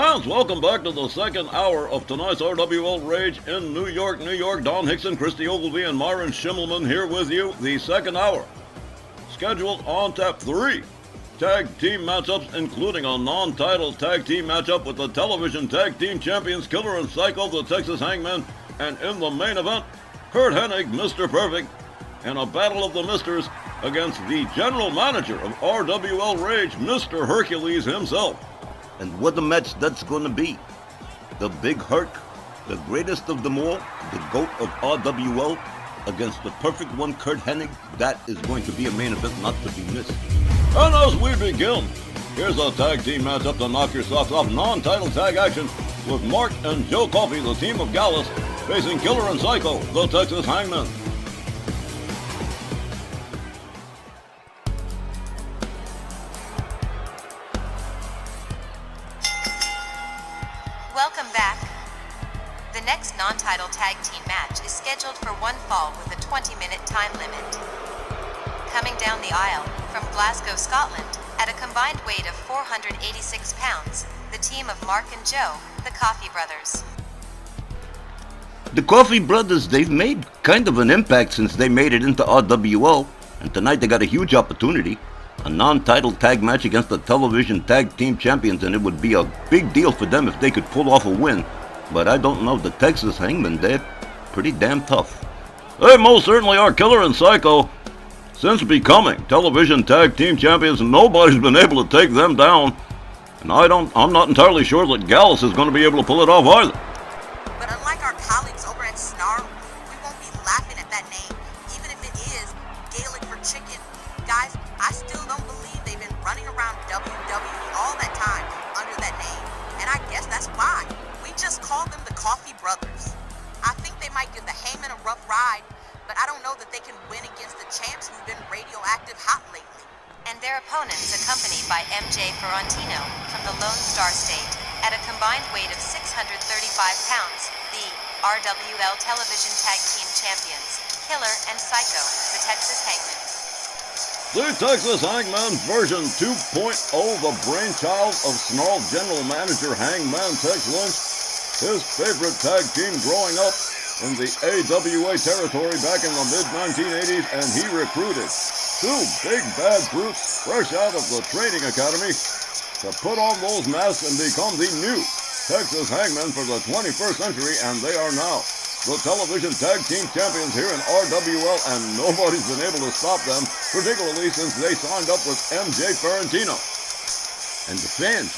Fans, welcome back to the second hour of tonight's RWL Rage in New York, New York. Don Hickson, Christy Ogilvie, and Myron Schimmelman here with you. The second hour. Scheduled on tap 3 tag team matchups, including a non-title tag team matchup with the television tag team champions Killer and Psycho, the Texas Hangmen, and in the main event, Curt Hennig, Mr. Perfect, in a battle of the misters against the general manager of RWL Rage, Mr. Hercules himself. And what a match that's going to be. The Big Herc, the greatest of them all, the GOAT of RWL, against the perfect one, Curt Hennig. That is going to be a main event not to be missed. And as we begin, here's a tag team matchup to knock your socks off. Non-title tag action with Mark and Joe Coffey, the team of Gallus, facing Killer and Psycho, the Texas Hangmen. Welcome back. The next non-title tag team match is scheduled for one fall with a 20-minute time limit. Coming down the aisle, from Glasgow, Scotland, at a combined weight of 486 pounds, the team of Mark and Joe, the Coffey brothers. The Coffey brothers, they've made kind of an impact since they made it into RWL, and tonight they got a huge opportunity. A non-title tag match against the television tag team champions, and it would be a big deal for them if they could pull off a win. But I don't know, the Texas Hangmen, they're pretty damn tough. They most certainly are. Killer and Psycho. Since becoming television tag team champions, nobody's been able to take them down. And I'm not entirely sure that Gallus is going to be able to pull it off either. But unlike our colleagues over at Snarl, we won't be laughing at that name, even if it is Gaelic for chicken. Guys, I still don't believe they've been running around WWE all that time under that name, and I guess that's why. We just call them the Coffey brothers. I think they might give the Hangmen a rough ride, but I don't know that they can win against the champs who've been radioactive hot lately. And their opponents accompanied by MJ Ferrantino from the Lone Star State at a combined weight of 635 pounds, the RWL Television Tag Team Champions, Killer and Psycho, the Texas Hangmen. The Texas Hangman version 2.0, the brainchild of Snarl general manager Hangman Tex Lynch, his favorite tag team growing up in the AWA territory back in the mid-1980s, and he recruited two big bad brutes fresh out of the training academy to put on those masks and become the new Texas Hangman for the 21st century, and they are now the television tag team champions here in RWL, and nobody's been able to stop them, particularly since they signed up with MJ Ferrantino. And the fans,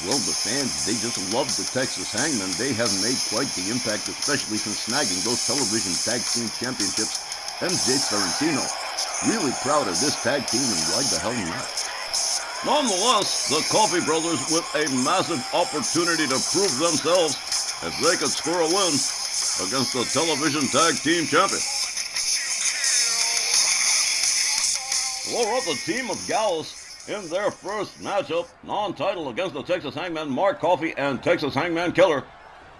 they just love the Texas Hangmen. They have made quite the impact, especially since snagging those television tag team championships. MJ Ferrantino, really proud of this tag team, and why the hell not? Nonetheless, the Coffey brothers with a massive opportunity to prove themselves if they could score a win against the television tag team champion. Well, we're the team of Gallus in their first matchup, non-title against the Texas Hangman, Mark Coffey and Texas Hangman Killer,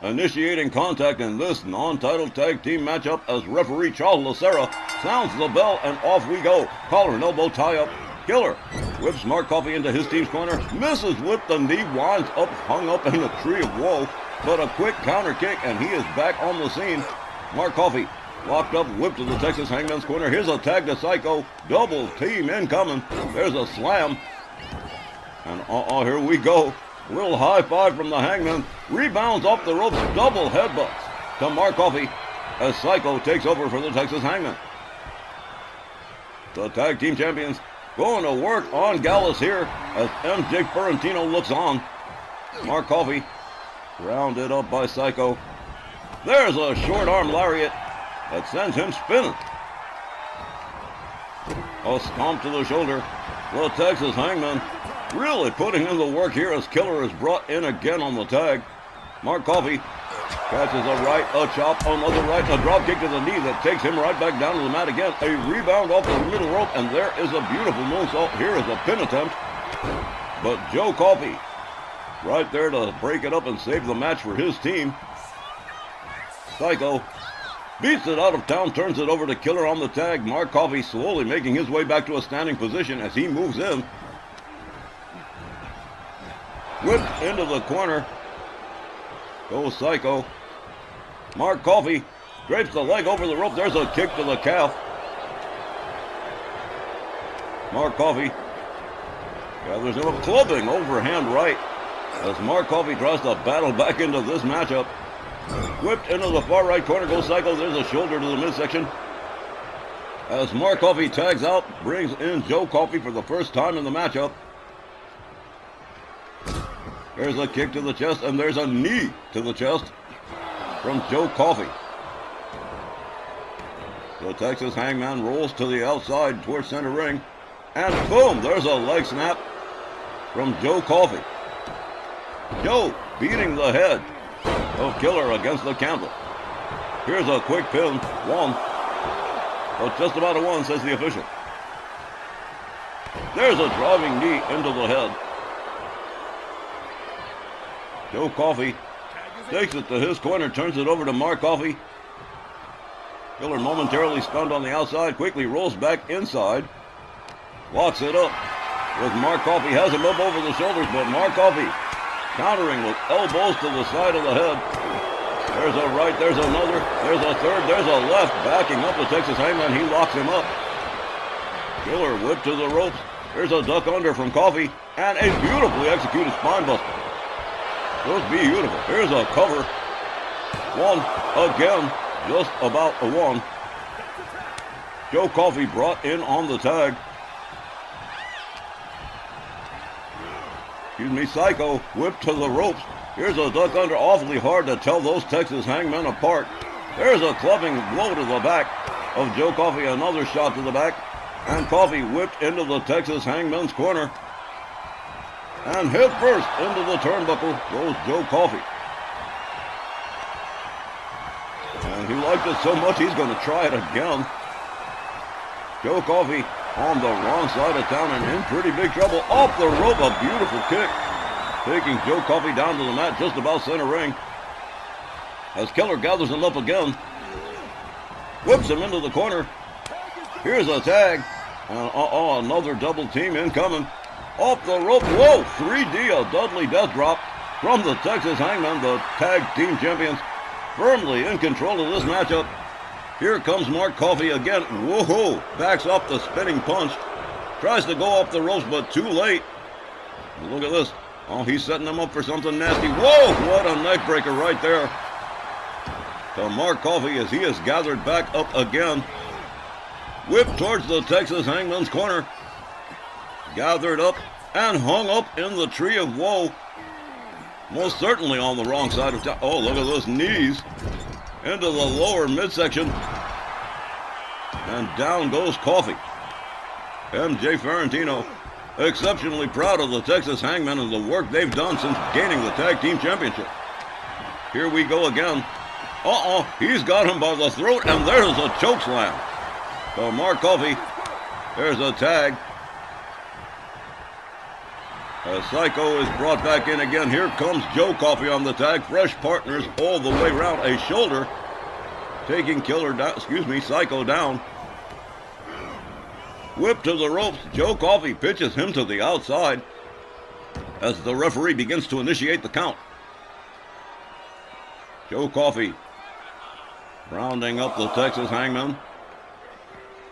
initiating contact in this non-title tag team matchup as referee Charles Lacera sounds the bell and off we go. Collar and elbow tie-up. Killer whips Mark Coffey into his team's corner, misses with the knee, winds up hung up in a tree of woe, but a quick counter kick and he is back on the scene. Mark Coffey locked up, whipped to the Texas Hangman's corner. Here's a tag to Psycho. Double team incoming. There's a slam. And here we go. Little high five from the Hangman. Rebounds off the ropes. Double headbutts to Mark Coffey as Psycho takes over for the Texas Hangman. The tag team champions going to work on Gallus here as MJ Ferrantino looks on. Mark Coffey rounded up by Psycho. There's a short arm lariat that sends him spinning. A stomp to the shoulder. The Texas Hangman really putting in the work here as Killer is brought in again on the tag. Mark Coffey catches a right, a chop, another right, a drop kick to the knee that takes him right back down to the mat again. A rebound off the middle rope, and there is a beautiful moonsault. Here is a pin attempt. But Joe Coffey right there to break it up and save the match for his team. Psycho beats it out of town, turns it over to Killer on the tag. Mark Coffey slowly making his way back to a standing position as he moves in. Whipped into the corner. Goes Psycho. Mark Coffey drapes the leg over the rope. There's a kick to the calf. Mark Coffey gathers him a clubbing overhand right as Mark Coffey tries to battle back into this matchup. Whipped into the far right corner goes Psycho. There's a shoulder to the midsection. As Mark Coffey tags out, brings in Joe Coffey for the first time in the matchup. There's a kick to the chest, and there's a knee to the chest from Joe Coffey. The Texas Hangman rolls to the outside towards center ring, and boom, there's a leg snap from Joe Coffey. Joe beating the head of Killer against the canvas. Here's a quick pin, one. But just about a one, says the official. There's a driving knee into the head. Joe Coffey takes it to his corner, turns it over to Mark Coffey. Killer momentarily stunned on the outside, quickly rolls back inside. Locks it up with Mark Coffey, has him up over the shoulders, but Mark Coffey countering with elbows to the side of the head. There's a right, there's another, there's a third, there's a left, backing up the Texas Hangman. He locks him up. Killer whipped to the ropes. There's a duck under from Coffey, and a beautifully executed spine buster. Just beautiful. Here's a cover. One again, just about a one. Joe Coffey brought in on the tag. Psycho whipped to the ropes. Here's a duck under, awfully hard to tell those Texas Hangmen apart. There's a clubbing blow to the back of Joe Coffey, another shot to the back. And Coffey whipped into the Texas Hangman's corner. And head first into the turnbuckle goes Joe Coffey. And he liked it so much he's going to try it again. Joe Coffey on the wrong side of town and in pretty big trouble. Off the rope, a beautiful kick. Taking Joe Coffey down to the mat just about center ring. As Killer gathers him up again. Whips him into the corner. Here's a tag. And another double team incoming. Off the rope. Whoa! 3D, a Dudley death drop from the Texas Hangman, the tag team champions. Firmly in control of this matchup. Here comes Mark Coffey again. Whoa! Backs off the spinning punch. Tries to go off the ropes, but too late. Look at this. Oh, he's setting them up for something nasty. Whoa! What a neck breaker right there. To Mark Coffey as he is gathered back up again. Whipped towards the Texas Hangman's corner. Gathered up and hung up in the tree of woe. Most certainly on the wrong side of town. Oh, look at those knees. Into the lower midsection. And down goes Coffey. MJ Ferrantino exceptionally proud of the Texas Hangmen and the work they've done since gaining the tag team championship. Here we go again. He's got him by the throat, and there's a choke slam. So Mark Coffey, there's a tag. As Psycho is brought back in again. Here comes Joe Coffey on the tag. Fresh partners all the way around. A shoulder taking Psycho down. Whip to the ropes. Joe Coffey pitches him to the outside as the referee begins to initiate the count. Joe Coffey rounding up the Texas Hangman.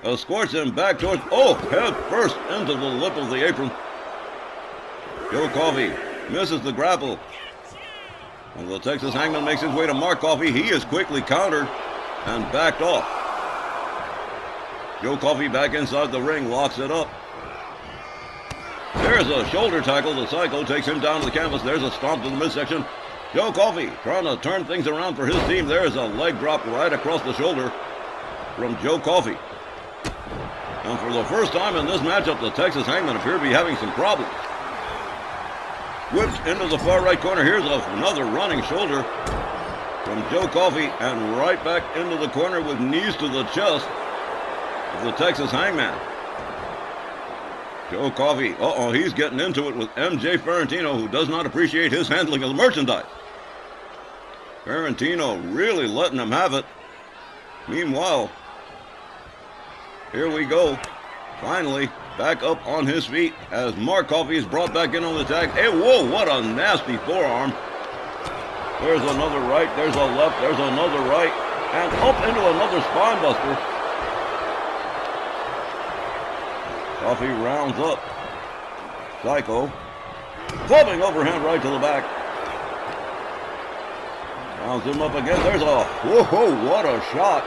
Escorts him back towards, head first into the lip of the apron. Joe Coffey misses the grapple. And the Texas Hangman makes his way to Mark Coffey. He is quickly countered and backed off. Joe Coffey back inside the ring, locks it up. There's a shoulder tackle. The Psycho takes him down to the canvas. There's a stomp to the midsection. Joe Coffey trying to turn things around for his team. There's a leg drop right across the shoulder from Joe Coffey. And for the first time in this matchup, the Texas Hangmen appear to be having some problems. Whips into the far right corner. Here's another running shoulder from Joe Coffey, and right back into the corner with knees to the chest of the Texas Hangman. Joe Coffey, he's getting into it with MJ Ferrantino, who does not appreciate his handling of the merchandise. Ferrantino really letting him have it. Meanwhile, here we go. Finally, back up on his feet as Mark Coffey is brought back in on the tag. Hey, whoa, what a nasty forearm There's another right, there's a left, there's another right, and up into another spine buster. Coffey rounds up. Psycho. Clubbing overhand right to the back. Rounds him up again. There's a, whoa, what a shot.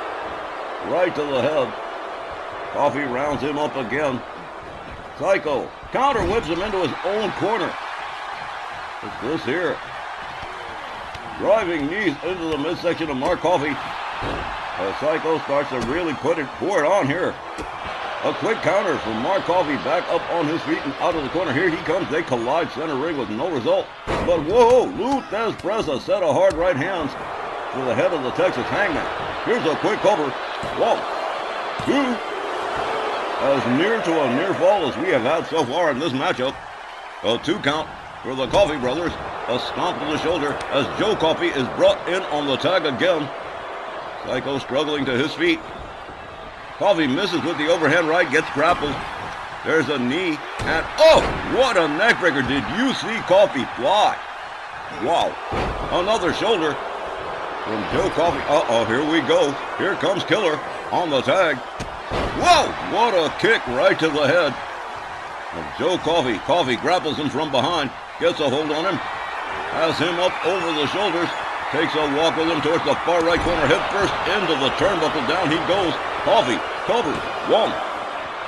Right to the head. Coffey rounds him up again. Psycho counter whips him into his own corner. What's this here? Driving knees into the midsection of Mark Coffey. As Psycho starts to really pour it on here. A quick counter from Mark Coffey back up on his feet and out of the corner. Here he comes. They collide center ring with no result. But whoa, Luthez press a set of hard right hands to the head of the Texas Hangman. Here's a quick cover. 1, 2. As near to a near fall as we have had so far in this matchup. A 2 count for the Coffey brothers. A stomp to the shoulder as Joe Coffey is brought in on the tag again. Psycho struggling to his feet. Coffey misses with the overhand right, gets grappled. There's a knee, and oh, what a neckbreaker. Did you see Coffey fly? Wow. Another shoulder from Joe Coffey. Uh-oh, here we go. Here comes Killer on the tag. Whoa, what a kick right to the head of Joe Coffey. Coffey grapples him from behind, gets a hold on him, has him up over the shoulders, takes a walk with him towards the far right corner, head first into the turnbuckle. Down he goes. Coffey covers. 1,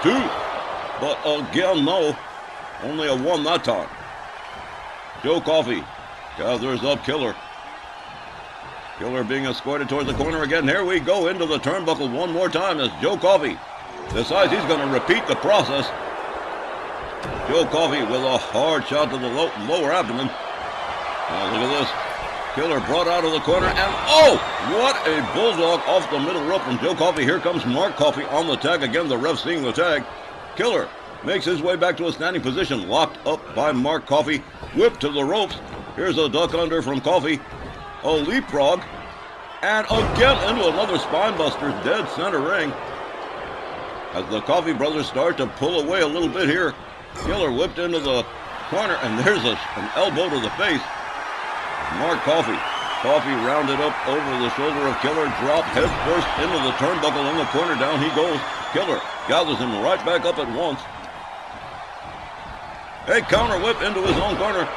2. But again, no. Only a 1 that time. Joe Coffey gathers up Killer. Killer being escorted towards the corner again. Here we go into the turnbuckle one more time as Joe Coffey decides he's going to repeat the process. Joe Coffey with a hard shot to the lower abdomen. Now look at this. Killer brought out of the corner, and oh, what a bulldog off the middle rope from Joe Coffey. Here comes Mark Coffey on the tag again, the ref seeing the tag. Killer makes his way back to a standing position, locked up by Mark Coffey, whipped to the ropes. Here's a duck under from Coffey, a leapfrog, and again into another spine buster, dead center ring. As the Coffey brothers start to pull away a little bit here, Killer whipped into the corner, and there's an elbow to the face. Mark Coffey. Coffey rounded up over the shoulder of Killer, dropped head first into the turnbuckle in the corner. Down he goes. Killer gathers him right back up at once. A counter whip into his own corner,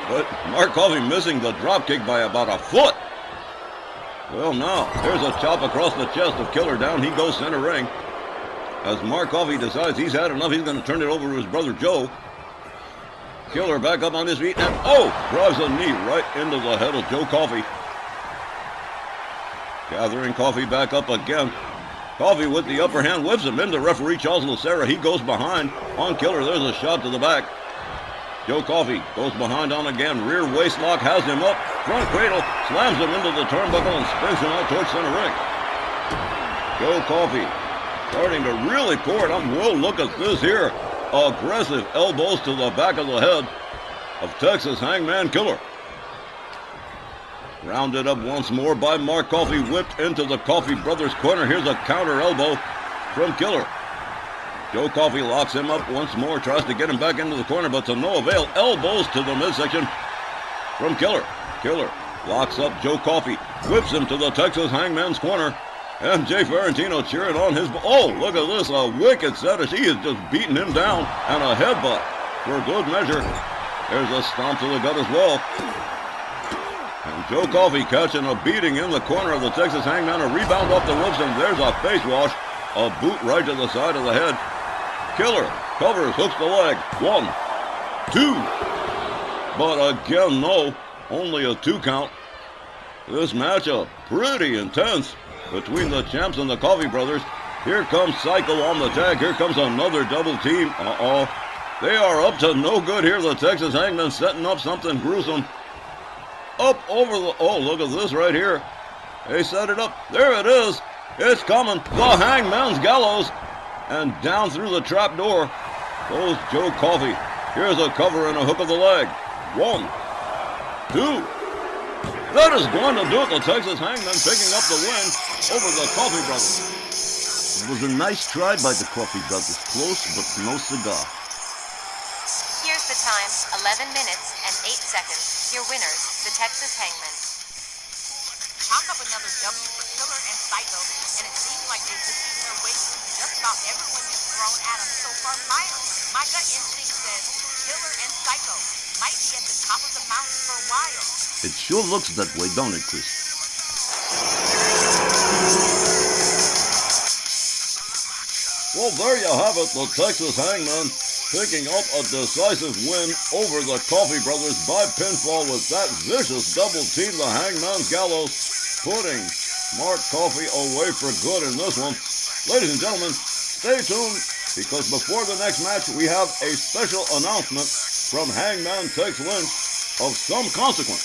but Mark Coffey missing the drop kick by about a foot. Well, now there's a chop across the chest of Killer. Down he goes center ring. As Mark Coffey decides he's had enough, he's going to turn it over to his brother Joe. Killer back up on his feet, and oh, drives a knee right into the head of Joe Coffey. Gathering Coffey back up again. Coffey with the upper hand whips him into referee Charles Lucera. He goes behind on Killer. There's a shot to the back. Joe Coffey goes behind on again. Rear waist lock has him up. Front cradle slams him into the turnbuckle and spins him out towards center ring. Joe Coffey starting to really pour it on. Whoa, look at this here. Aggressive elbows to the back of the head of Texas Hangman Killer. Rounded up once more by Mark Coffey, whipped into the Coffey brothers corner. Here's a counter elbow from Killer. Joe Coffey locks him up once more, tries to get him back into the corner, but to no avail. Elbows to the midsection from Killer. Killer locks up Joe Coffey, whips him to the Texas Hangman's corner. MJ Ferrantino cheering on his... Oh, look at this, a wicked setup. He is just beating him down, and a headbutt for good measure. There's a stomp to the gut as well. And Joe Coffey catching a beating in the corner of the Texas Hangman. A rebound off the ropes, and there's a face wash. A boot right to the side of the head. Killer covers, hooks the leg. 1, 2. But again, no. Only a 2 count. This matchup pretty intense between the champs and the Coffey brothers. Here comes Psycho on the tag. Here comes another double team. Uh-oh. They are up to no good here. The Texas Hangman setting up something gruesome. Up over the... Oh, look at this right here. They set it up. There it is. It's coming. The Hangman's gallows. And down through the trap door goes Joe Coffey. Here's a cover and a hook of the leg. 1, 2. That is going to do it. The Texas Hangman picking up the win over the Coffey brothers. It was a nice try by the Coffey brothers. Close, but no cigar. Here's the time, 11 minutes and 8 seconds. Your winners, the Texas Hangmen. Chalk up another W for Killer and Psycho, and it seems like they've defeated their way through just about everyone you've thrown at them so far. My gut instinct says Killer and Psycho might be at the top of the mountain for a while. It sure looks that way, don't it, Chris? Well, there you have it, the Texas Hangmen picking up a decisive win over the Coffey brothers by pinfall with that vicious double team. The Hangman's Gallows putting Mark Coffey away for good in this one. Ladies and gentlemen, stay tuned because before the next match we have a special announcement from Hangman Tex Lynch of some consequence.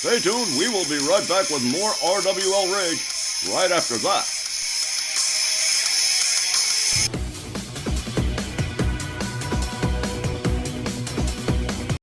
Stay tuned, we will be right back with more RWL Rage right after that.